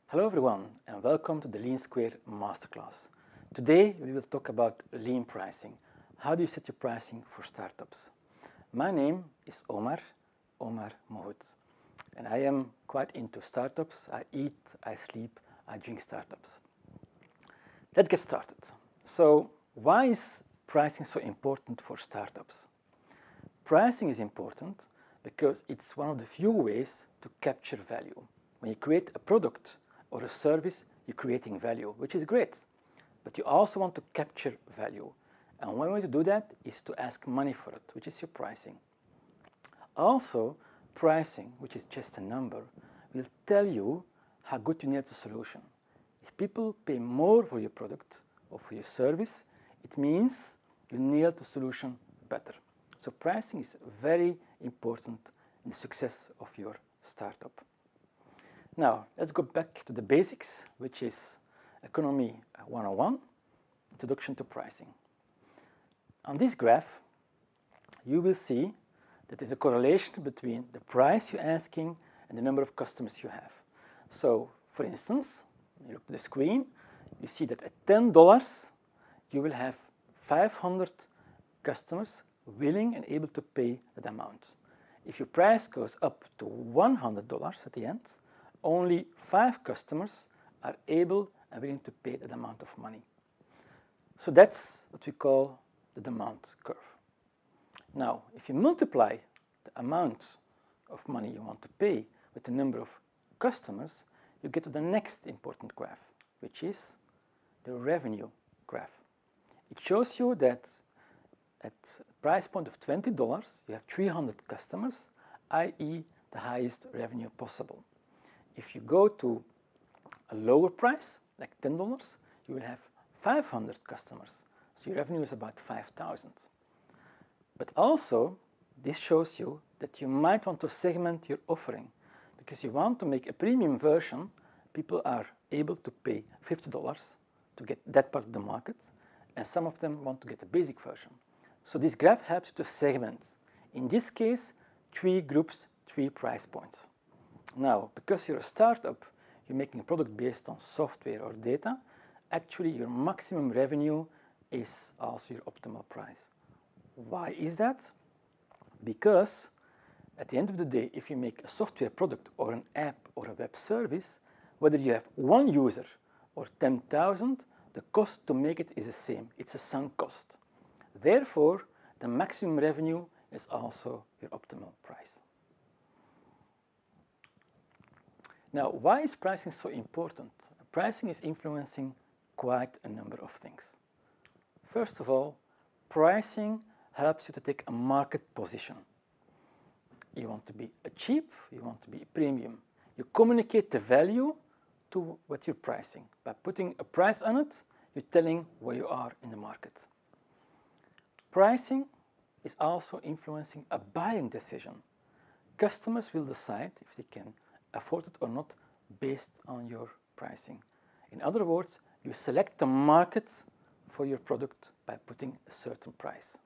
Hello everyone and welcome to the Lean Square Masterclass. Today we will talk about lean pricing. How do you set your pricing for startups? My name is Omar Mohout, and I am quite into startups. I eat, I sleep, I drink startups. Let's get started. So why is pricing so important for startups? Pricing is important because it's one of the few ways to capture value. When you create a product or a service, you're creating value, which is great. But you also want to capture value. And one way to do that is to ask money for it, which is your pricing. Also, pricing, which is just a number, will tell you how good you nailed the solution. If people pay more for your product or for your service, it means you nailed the solution better. So pricing is very important in the success of your startup. Now, let's go back to the basics, which is Economy 101, Introduction to Pricing. On this graph, you will see that there's a correlation between the price you're asking and the number of customers you have. So, for instance, you look at the screen, you see that at $10, you will have 500 customers willing and able to pay that amount. If your price goes up to $100 at the end, only 5 customers are able and willing to pay that amount of money. So that's what we call the demand curve. Now, if you multiply the amount of money you want to pay with the number of customers, you get to the next important graph, which is the revenue graph. It shows you that at a price point of $20, you have 300 customers, i.e. the highest revenue possible. If you go to a lower price, like $10, you will have 500 customers. So your revenue is about 5,000. But also, this shows you that you might want to segment your offering because you want to make a premium version. People are able to pay $50 to get that part of the market, and some of them want to get a basic version. So this graph helps you to segment. In this case, 3 groups, 3 price points. Now, because you're a startup, you're making a product based on software or data, actually your maximum revenue is also your optimal price. Why is that? Because at the end of the day, if you make a software product or an app or a web service, whether you have 1 user or 10,000, the cost to make it is the same. It's a sunk cost. Therefore, the maximum revenue is also your optimal price. Now, why is pricing so important? Pricing is influencing quite a number of things. First of all, pricing helps you to take a market position. You want to be cheap, you want to be premium. You communicate the value to what you're pricing. By putting a price on it, you're telling where you are in the market. Pricing is also influencing a buying decision. Customers will decide if they can afford it or not based on your pricing. In other words, you select the market for your product by putting a certain price.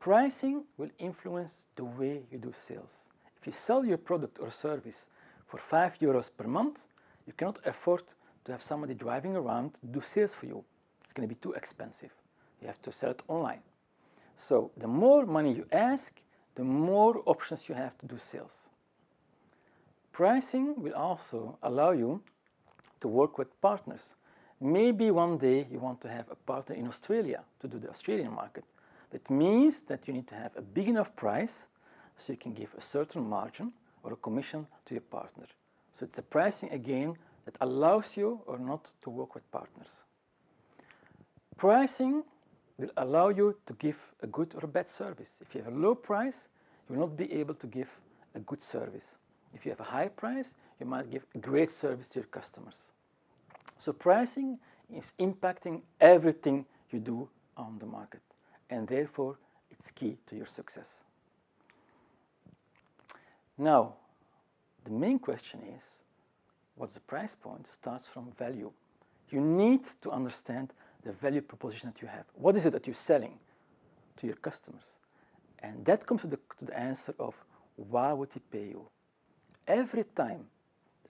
Pricing will influence the way you do sales. If you sell your product or service for €5 per month, you cannot afford to have somebody driving around to do sales for you. It's going to be too expensive. You have to sell it online. So the more money you ask, the more options you have to do sales. Pricing will also allow you to work with partners. Maybe one day you want to have a partner in Australia to do the Australian market. It means that you need to have a big enough price so you can give a certain margin or a commission to your partner. So it's the pricing again that allows you or not to work with partners. Pricing will allow you to give a good or a bad service. If you have a low price, you will not be able to give a good service. If you have a high price, you might give a great service to your customers. So pricing is impacting everything you do on the market, and therefore it's key to your success. Now, the main question is, what's the price point? Starts from value. You need to understand the value proposition that you have. What is it that you're selling to your customers? And that comes to the answer of why would he pay you? Every time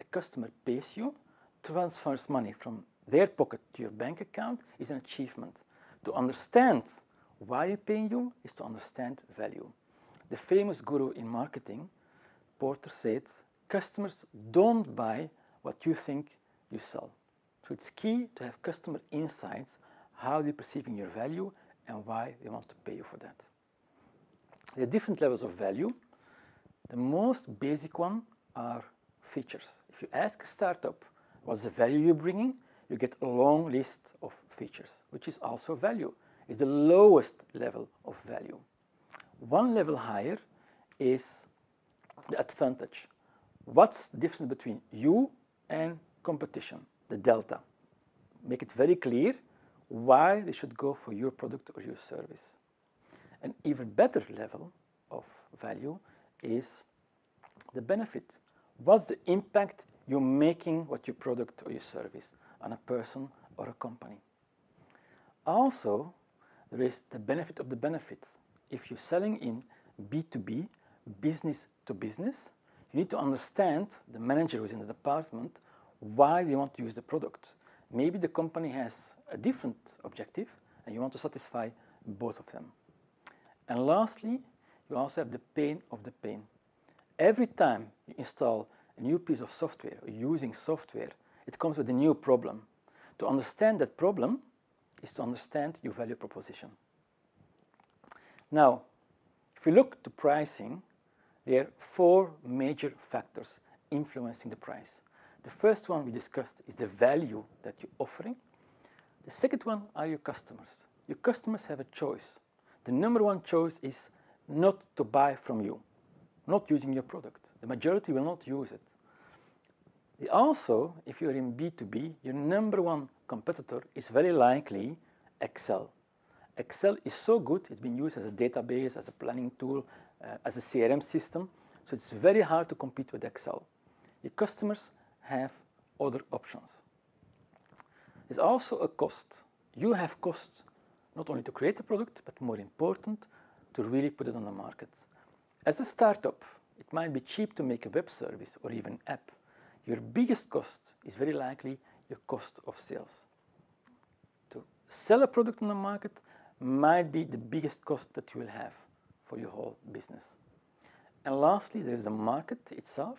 a customer pays you, transfers money from their pocket to your bank account is an achievement. To understand why they're paying you is to understand value. The famous guru in marketing, Porter, said, customers don't buy what you think you sell. So it's key to have customer insights, how they're perceiving your value and why they want to pay you for that. There are different levels of value. The most basic one are features. If you ask a startup what's the value you're bringing, you get a long list of features, which is also value. It's the lowest level of value. One level higher is the advantage. What's the difference between you and competition? The delta. Make it very clear why they should go for your product or your service. An even better level of value is the benefit. What's the impact you're making with your product or your service on a person or a company? Also, there is the benefit of the benefit. If you're selling in B2B, business to business, you need to understand the manager who's in the department why they want to use the product. Maybe the company has a different objective and you want to satisfy both of them. And lastly, you also have the pain of the pain. Every time you install a new piece of software or using software, it comes with a new problem. To understand that problem is to understand your value proposition. Now, if we look to pricing, there are 4 major factors influencing the price. The first one we discussed is the value that you're offering. The second one are your customers. Your customers have a choice. The number one choice is not to buy from you, not using your product. The majority will not use it. Also, if you're in B2B, your number one competitor is very likely Excel. Excel is so good, it's been used as a database, as a planning tool, as a CRM system, so it's very hard to compete with Excel. Your customers have other options. There's also a cost. You have cost not only to create the product, but more important, to really put it on the market. As a startup, it might be cheap to make a web service or even app. Your biggest cost is very likely your cost of sales. To sell a product on the market might be the biggest cost that you will have for your whole business. And lastly, there is the market itself.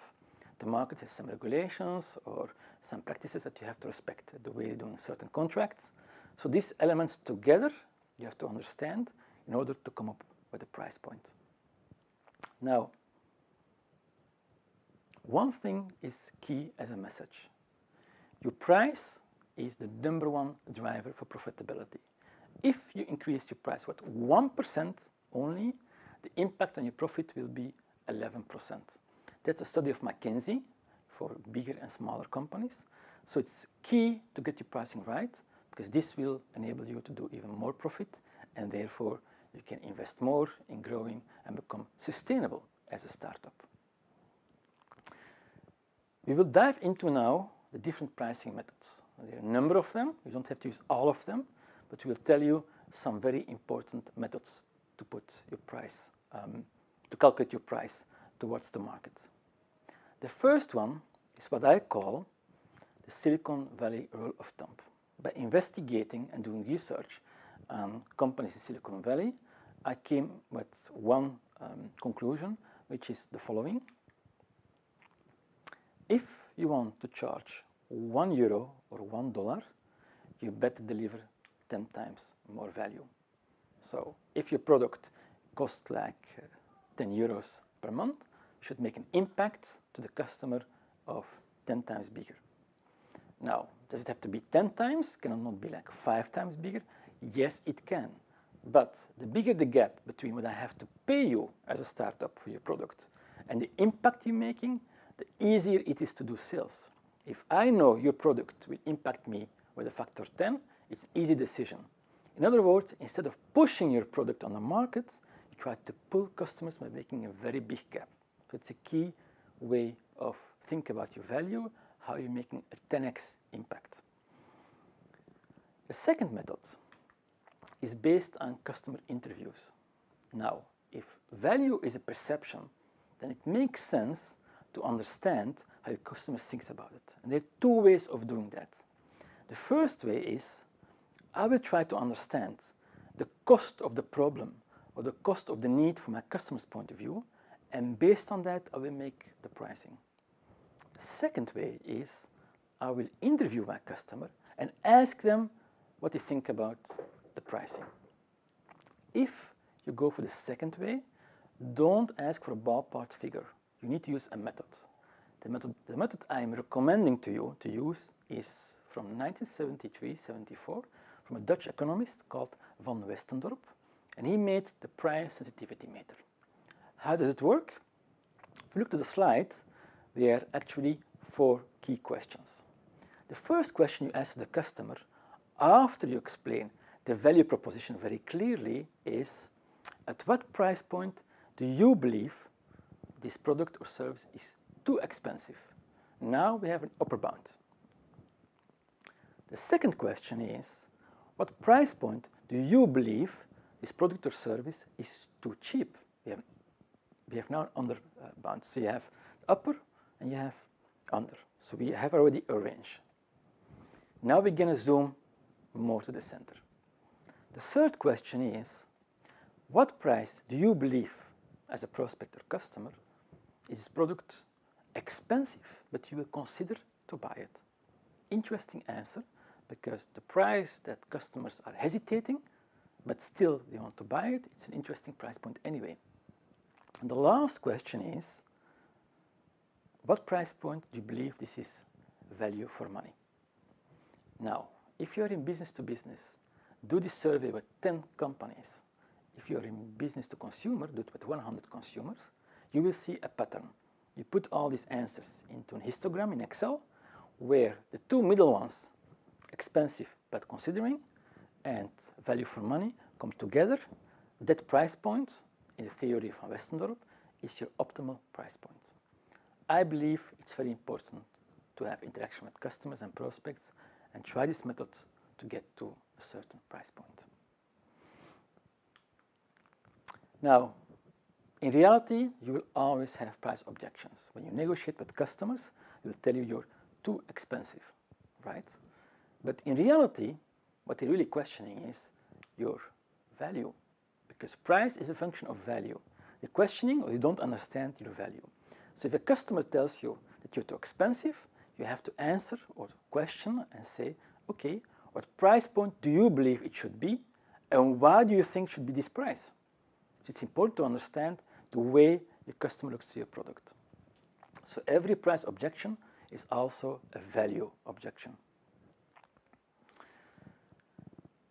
The market has some regulations or some practices that you have to respect, the way you're doing certain contracts. So these elements together, you have to understand in order to come up with a price point. Now, one thing is key as a message. Your price is the number one driver for profitability. If you increase your price with 1% only, the impact on your profit will be 11%. That's a study of McKinsey for bigger and smaller companies. So it's key to get your pricing right, because this will enable you to do even more profit, and therefore you can invest more in growing and become sustainable as a startup. We will dive into now the different pricing methods. There are a number of them. You don't have to use all of them, but we'll tell you some very important methods to put your price, to calculate your price towards the market. The first one is what I call the Silicon Valley rule of thumb. By investigating and doing research on companies in Silicon Valley, I came with one conclusion, which is the following. If you want to charge €1 or $1, you better deliver 10 times more value. So if your product costs like 10 euros per month, you should make an impact to the customer of 10 times bigger. Now, does it have to be 10 times? Can it not be like 5 times bigger? Yes, it can. But the bigger the gap between what I have to pay you as a startup for your product and the impact you're making, the easier it is to do sales. If I know your product will impact me with a factor 10, it's an easy decision. In other words, instead of pushing your product on the market, you try to pull customers by making a very big gap. So it's a key way of thinking about your value, how you're making a 10x impact. The second method is based on customer interviews. Now, if value is a perception, then it makes sense to understand how your customer thinks about it. And there are two ways of doing that. The first way is I will try to understand the cost of the problem or the cost of the need from my customer's point of view, and based on that, I will make the pricing. The second way is I will interview my customer and ask them what they think about the pricing. If you go for the second way, don't ask for a ballpark figure. You need to use a method. The method I'm recommending to you to use is from 1973-74 from a Dutch economist called Van Westendorp, and he made the price sensitivity meter. How does it work? If you look to the slide, there are actually 4 key questions. The first question you ask the customer after you explain the value proposition very clearly is, at what price point do you believe this product or service is too expensive? Now we have an upper bound. The second question is, what price point do you believe this product or service is too cheap? We have now an under bound. So you have upper and you have under. So we have already a range. Now we're going to zoom more to the center. The third question is, what price do you believe as a prospect or customer is this product expensive, but you will consider to buy it? Interesting answer, because the price that customers are hesitating, but still they want to buy it, it's an interesting price point anyway. And the last question is, what price point do you believe this is value for money? Now, if you're in business to business, do this survey with 10 companies. If you're in business to consumer, do it with 100 consumers. You will see a pattern. You put all these answers into an histogram in Excel, where the 2 middle ones, expensive but considering, and value for money, come together. That price point, in the theory of Van Westendorp, is your optimal price point. I believe it's very important to have interaction with customers and prospects and try this method to get to a certain price point. Now, in reality, you will always have price objections. When you negotiate with customers, they will tell you you're too expensive, right? But in reality, what they're really questioning is your value, because price is a function of value. They're questioning or they don't understand your value. So if a customer tells you that you're too expensive, you have to answer or question and say, okay, what price point do you believe it should be, and why do you think should be this price? So it's important to understand the way your customer looks to your product. So every price objection is also a value objection.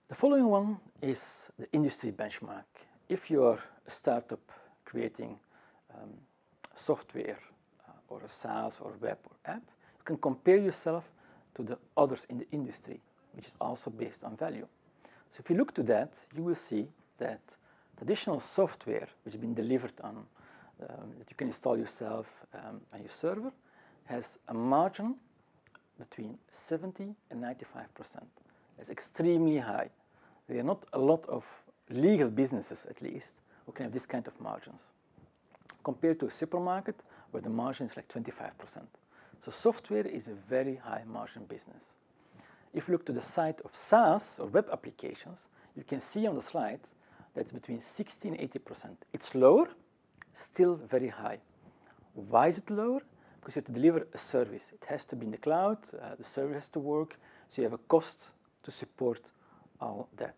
The following one is the industry benchmark. If you are a startup creating software or a SaaS or web or app, you can compare yourself to the others in the industry, which is also based on value. So if you look to that, you will see that traditional software which has been delivered on, that you can install yourself on your server, has a margin between 70 and 95%. It's extremely high. There are not a lot of legal businesses, at least, who can have this kind of margins, compared to a supermarket where the margin is like 25%. So software is a very high margin business. If you look to the side of SaaS or web applications, you can see on the slide that's between 60 and 80%. It's lower, still very high. Why is it lower? Because you have to deliver a service. It has to be in the cloud, the server has to work, so you have a cost to support all that.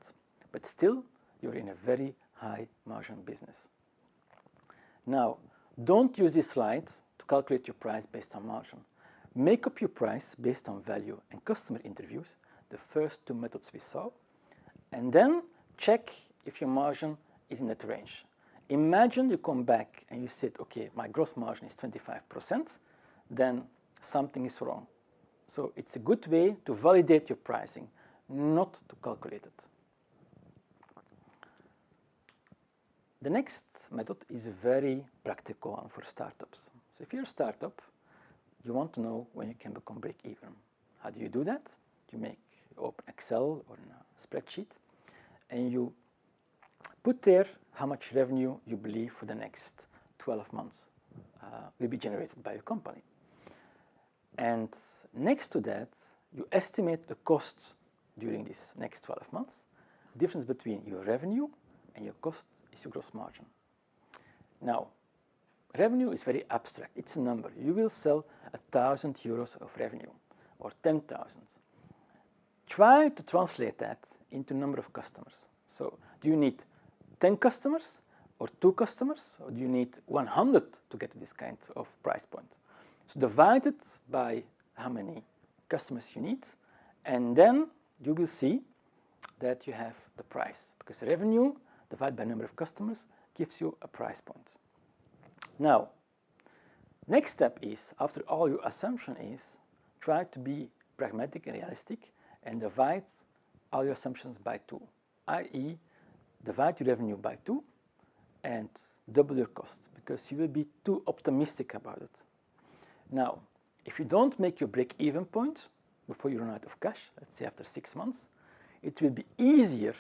But still, you're in a very high margin business. Now, don't use these slides to calculate your price based on margin. Make up your price based on value and customer interviews, the first 2 methods we saw, and then check if your margin is in that range. Imagine you come back and you said, okay, my gross margin is 25%, then something is wrong. So it's a good way to validate your pricing, not to calculate it. The next method is a very practical one for startups. So if you're a startup, you want to know when you can become break-even. How do you do that? You open Excel or a spreadsheet, and you put there how much revenue you believe for the next 12 months will be generated by your company. And next to that, you estimate the cost during these next 12 months. The difference between your revenue and your cost is your gross margin. Now, revenue is very abstract. It's a number. You will sell 1,000 euros of revenue or 10,000. Try to translate that into number of customers. So do you need 10 customers or 2 customers, or do you need 100 to get to this kind of price point? So divide it by how many customers you need, and then you will see that you have the price, because revenue divided by number of customers gives you a price point. Now, next step is, after all your assumption is, try to be pragmatic and realistic and divide all your assumptions by 2, i.e. divide your revenue by 2 and double your cost, because you will be too optimistic about it. Now, if you don't make your break-even point before you run out of cash, let's say after 6 months, it will be easier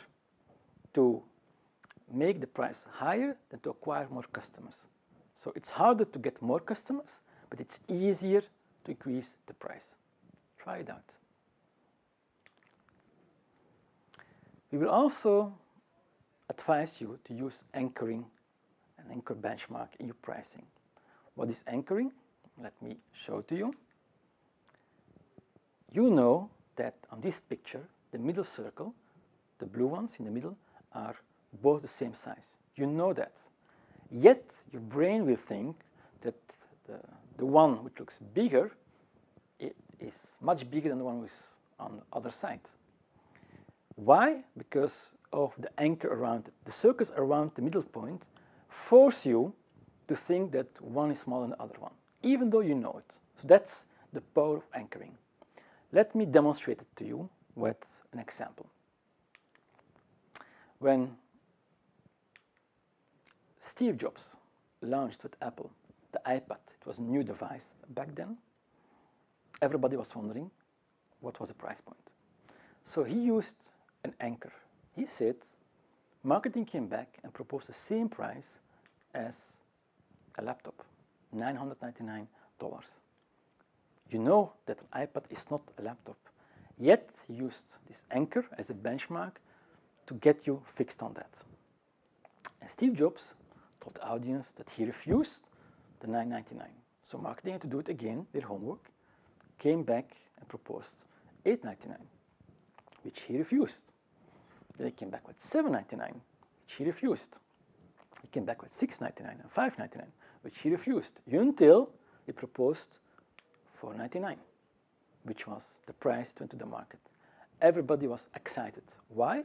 to make the price higher than to acquire more customers. So it's harder to get more customers, but it's easier to increase the price. Try it out. We will also advise you to use anchoring, an anchor benchmark in your pricing. What is anchoring? Let me show to you. You know that on this picture, the middle circle, the blue ones in the middle, are both the same size. You know that. Yet your brain will think that the one which looks bigger is much bigger than the one which is on the other side. Why? Because of the anchor around it. The circles around the middle point force you to think that one is smaller than the other one, even though you know it. So that's the power of anchoring. Let me demonstrate it to you with an example. When Steve Jobs launched with Apple the iPad, it was a new device back then, everybody was wondering what was the price point. So he used an anchor. He said, marketing came back and proposed the same price as a laptop, $999. You know that an iPad is not a laptop, yet he used this anchor as a benchmark to get you fixed on that. And Steve Jobs told the audience that he refused the $999. So marketing had to do it again, their homework, came back and proposed $899, which he refused. Then he came back with $799, which he refused. He came back with $699 and $599, which he refused, until he proposed $499, which was the price that went to the market. Everybody was excited. Why?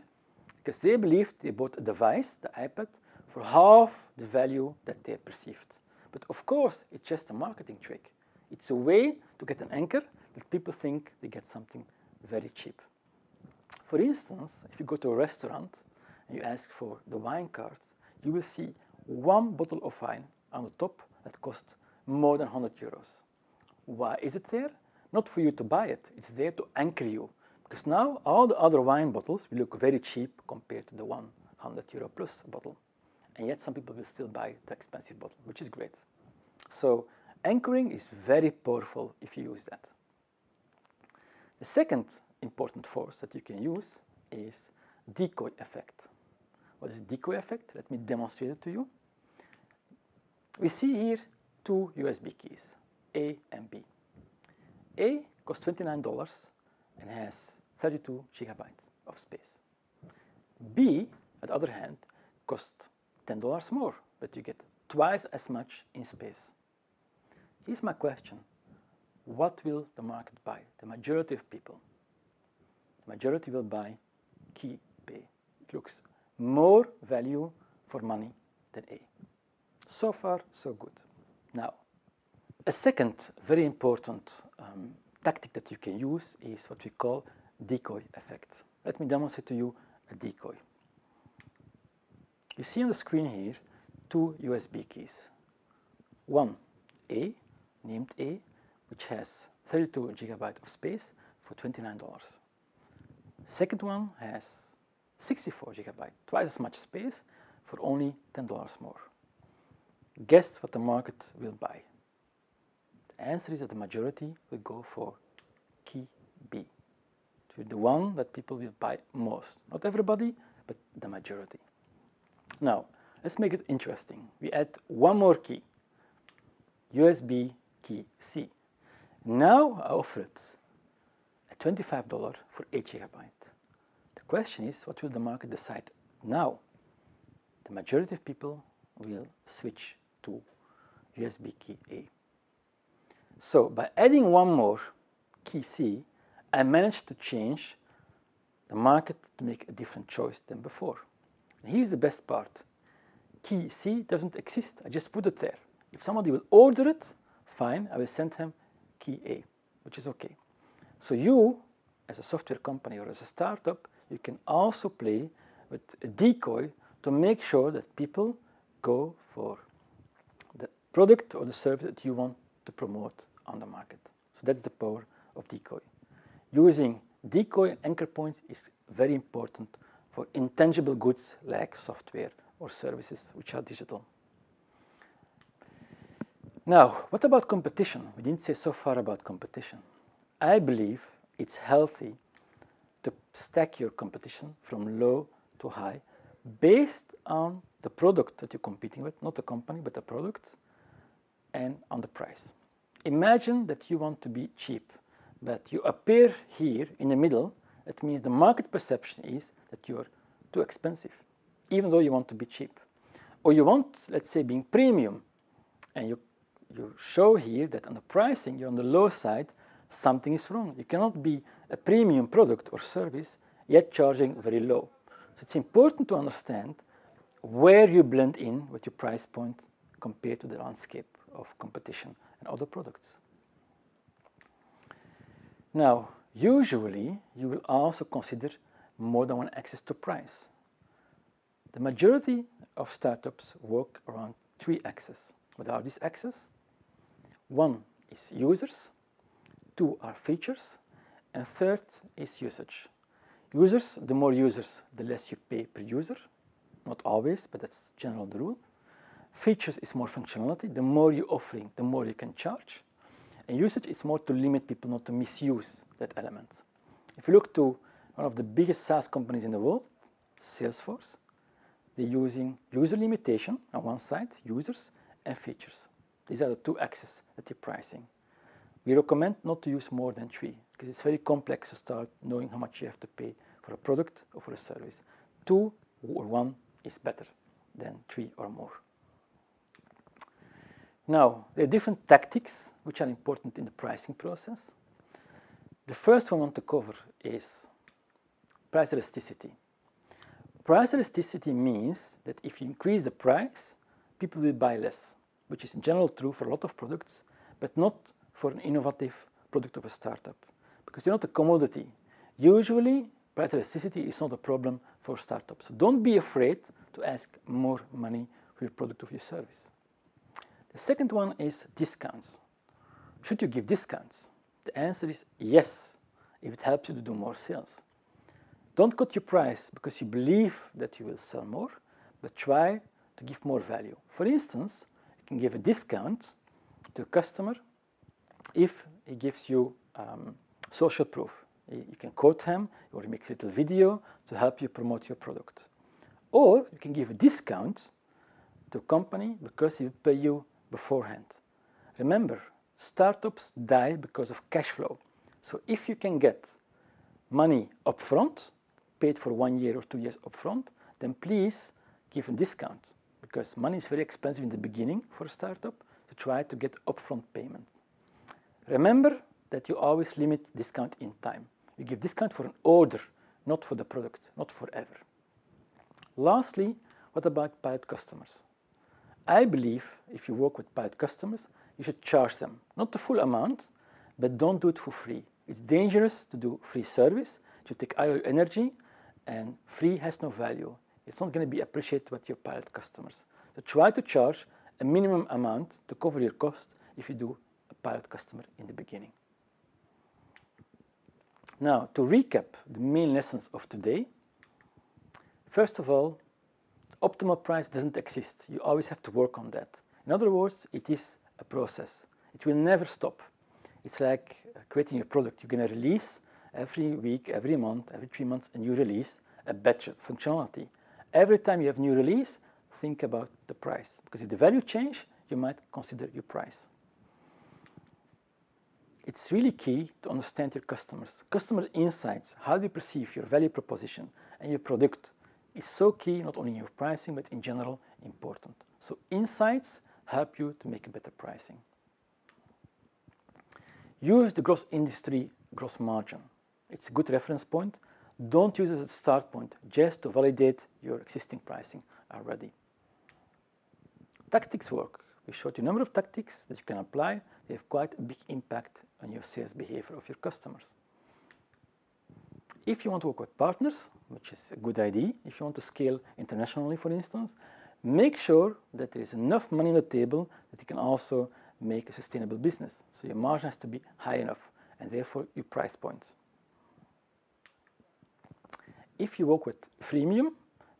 Because they believed they bought a device, the iPad, for half the value that they perceived. But of course, it's just a marketing trick. It's a way to get an anchor that people think they get something very cheap. For instance, if you go to a restaurant and you ask for the wine card, you will see one bottle of wine on the top that costs more than 100 euros. Why is it there? Not for you to buy it, it's there to anchor you. Because now all the other wine bottles will look very cheap compared to the 100 euro plus bottle. And yet some people will still buy the expensive bottle, which is great. So anchoring is very powerful if you use that. The second important force that you can use is decoy effect. What is decoy effect? Let me demonstrate it to you. We see here 2 USB keys, A and B. A costs $29 and has 32 gigabytes of space. B, on the other hand, costs $10 more, but you get twice as much in space. Here's my question. What will the market buy? The majority of people. The majority will buy key B. It looks more value for money than A. So far, so good. Now, a second very important tactic that you can use is what we call decoy effect. Let me demonstrate to you a decoy. You see on the screen here 2 USB keys. One A, named A, which has 32 gigabytes of space for $29. Second one has 64 gigabytes, twice as much space for only $10 more. Guess what the market will buy? The answer is that the majority will go for key B. The one that people will buy most. Not everybody, but the majority. Now, let's make it interesting. We add one more key, USB key C. Now I offer it at $25 for 8 gigabyte. The question is, what will the market decide now? The majority of people will switch to USB key A. So by adding one more key C, I managed to change the market to make a different choice than before. And here's the best part. Key C doesn't exist. I just put it there. If somebody will order it, fine, I will send him key A, which is okay. So you, as a software company or as a startup, you can also play with a decoy to make sure that people go for the product or the service that you want to promote on the market. So that's the power of decoy. Using decoy and anchor points is very important for intangible goods like software or services which are digital. Now, what about competition? We didn't say so far about competition. I believe it's healthy to stack your competition from low to high based on the product that you're competing with, not the company, but the product, and on the price. Imagine that you want to be cheap, but you appear here in the middle. That means the market perception is that you're too expensive, even though you want to be cheap. Or you want, let's say, being premium, and you show here that on the pricing, you're on the low side, something is wrong. You cannot be a premium product or service, yet charging very low. So it's important to understand where you blend in with your price point compared to the landscape of competition and other products. Now, usually, you will also consider more than one axis to price. The majority of startups work around 3 axes. What are these axes? 1 is users, 2 are features, and 3rd is usage. Users, the more users, the less you pay per user. Not always, but that's generally the rule. Features is more functionality. The more you're offering, the more you can charge. And usage is more to limit people not to misuse that element. If you look to one of the biggest SaaS companies in the world, Salesforce, they're using user limitation on one side, users, and features. These are the 2 axes that you're pricing. We recommend not to use more than 3 because it's very complex to start knowing how much you have to pay for a product or for a service. 2 or 1 is better than 3 or more. Now, there are different tactics which are important in the pricing process. The first one I want to cover is price elasticity. Price elasticity means that if you increase the price, people will buy less, which is in general true for a lot of products, but not for an innovative product of a startup, because you're not a commodity. Usually, price elasticity is not a problem for startups. So don't be afraid to ask more money for your product or your service. The second one is discounts. Should you give discounts? The answer is yes, if it helps you to do more sales. Don't cut your price because you believe that you will sell more, but try to give more value. For instance, you can give a discount to a customer if he gives you social proof. You can quote him or he makes a little video to help you promote your product. Or you can give a discount to a company because he will pay you beforehand. Remember, startups die because of cash flow. So if you can get money upfront, paid for 1 year or 2 years upfront, then please give a discount because money is very expensive in the beginning for a startup, so try to get upfront payment. Remember that you always limit discount in time. You give discount for an order, not for the product, not forever. Lastly, what about pilot customers? I believe if you work with pilot customers, you should charge them, not the full amount, but don't do it for free. It's dangerous to do free service, to take all your energy, and free has no value. It's not going to be appreciated with your pilot customers. So try to charge a minimum amount to cover your cost if you do a pilot customer in the beginning. Now, to recap the main lessons of today, first of all, optimal price doesn't exist. You always have to work on that. In other words, it is a process. It will never stop. It's like creating a product. You're going to release every week, every month, every 3 months a new release, a batch functionality. Every time you have a new release, think about the price. Because if the value changes, you might consider your price. It's really key to understand your customers. Customer insights, how they perceive your value proposition and your product is so key, not only in your pricing, but in general important. So insights help you to make a better pricing. Use the gross industry gross margin. It's a good reference point. Don't use it as a start point, just to validate your existing pricing already. Tactics work. We showed you a number of tactics that you can apply. They have quite a big impact on your sales behavior of your customers. If you want to work with partners, which is a good idea, if you want to scale internationally, for instance, make sure that there is enough money on the table that you can also make a sustainable business. So your margin has to be high enough, and therefore your price points. If you work with freemium,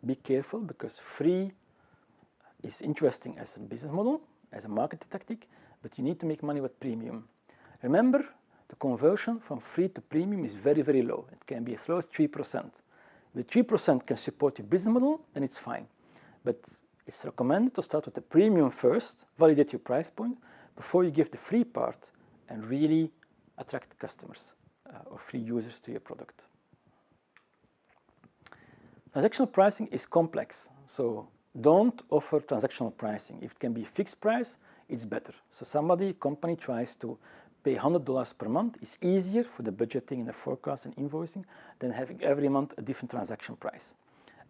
be careful, because free is interesting as a business model, as a marketing tactic, but you need to make money with premium. Remember, the conversion from free to premium is very, very low. It can be as low as 3%. If 3% can support your business model, then it's fine. But it's recommended to start with the premium first, validate your price point, before you give the free part and really attract customers or free users to your product. Transactional pricing is complex, so don't offer transactional pricing. If it can be fixed price, it's better. So company tries to pay $100 per month. It's easier for the budgeting and the forecast and invoicing than having every month a different transaction price.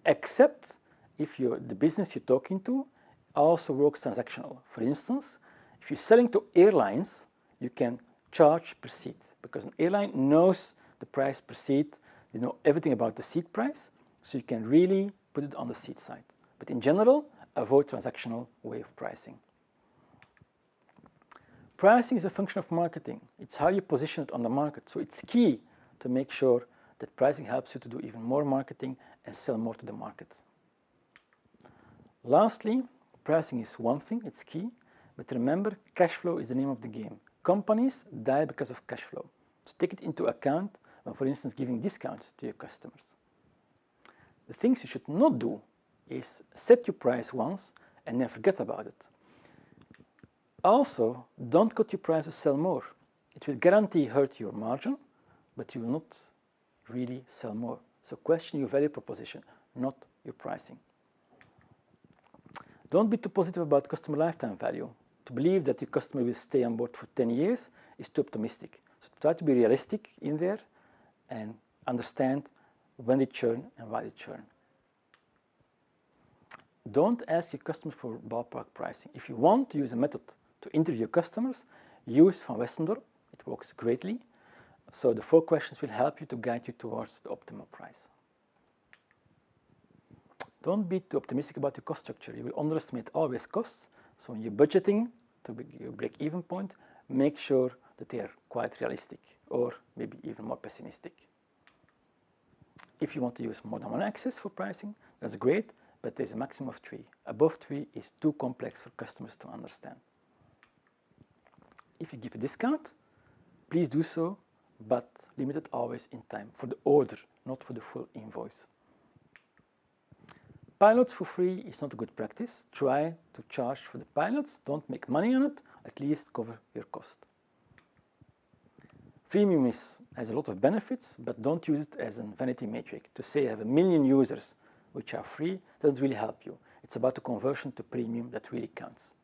Except if the business you're talking to also works transactional. For instance, if you're selling to airlines, you can charge per seat, because an airline knows the price per seat. They know everything about the seat price, so you can really put it on the seat side. But in general, avoid transactional way of pricing. Pricing is a function of marketing. It's how you position it on the market. So it's key to make sure that pricing helps you to do even more marketing and sell more to the market. Lastly, pricing is one thing, it's key, but remember, cash flow is the name of the game. Companies die because of cash flow. So take it into account when, for instance, giving discounts to your customers. The things you should not do is set your price once and then forget about it. Also, don't cut your price to sell more. It will guarantee hurt your margin, but you will not really sell more. So question your value proposition, not your pricing. Don't be too positive about customer lifetime value. To believe that your customer will stay on board for 10 years is too optimistic. So try to be realistic in there and understand when they churn and why they churn. Don't ask your customers for ballpark pricing. If you want to use a method to interview customers, use Van Westendorp. It works greatly. So the 4 questions will help you to guide you towards the optimal price. Don't be too optimistic about your cost structure. You will underestimate always costs. So when you're budgeting to your break-even point, make sure that they are quite realistic or maybe even more pessimistic. If you want to use more than one axis for pricing, that's great, but there's a maximum of 3. Above 3 is too complex for customers to understand. If you give a discount, please do so, but limit it always in time for the order, not for the full invoice. Pilots for free is not a good practice. Try to charge for the pilots. Don't make money on it. At least cover your cost. Freemium has a lot of benefits, but don't use it as a vanity metric. To say I have 1 million users which are free doesn't really help you. It's about the conversion to premium that really counts.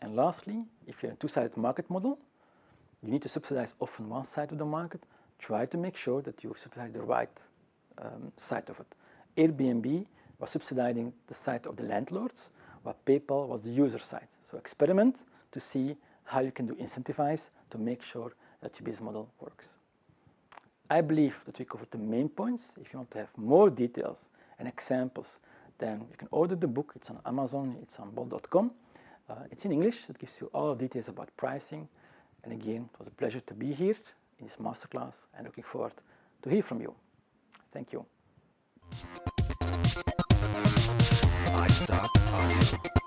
And lastly, if you're a two-sided market model, you need to subsidize often one side of the market. Try to make sure that you subsidize the right side of it. Airbnb was subsidizing the side of the landlords, while PayPal was the user side. So experiment to see how you can do incentivize to make sure that your business model works. I believe that we covered the main points. If you want to have more details and examples, then you can order the book. It's on Amazon, it's on bol.com. It's in English. It gives you all the details about pricing. And again, it was a pleasure to be here in this masterclass and looking forward to hear from you. Thank you. iStart Audio.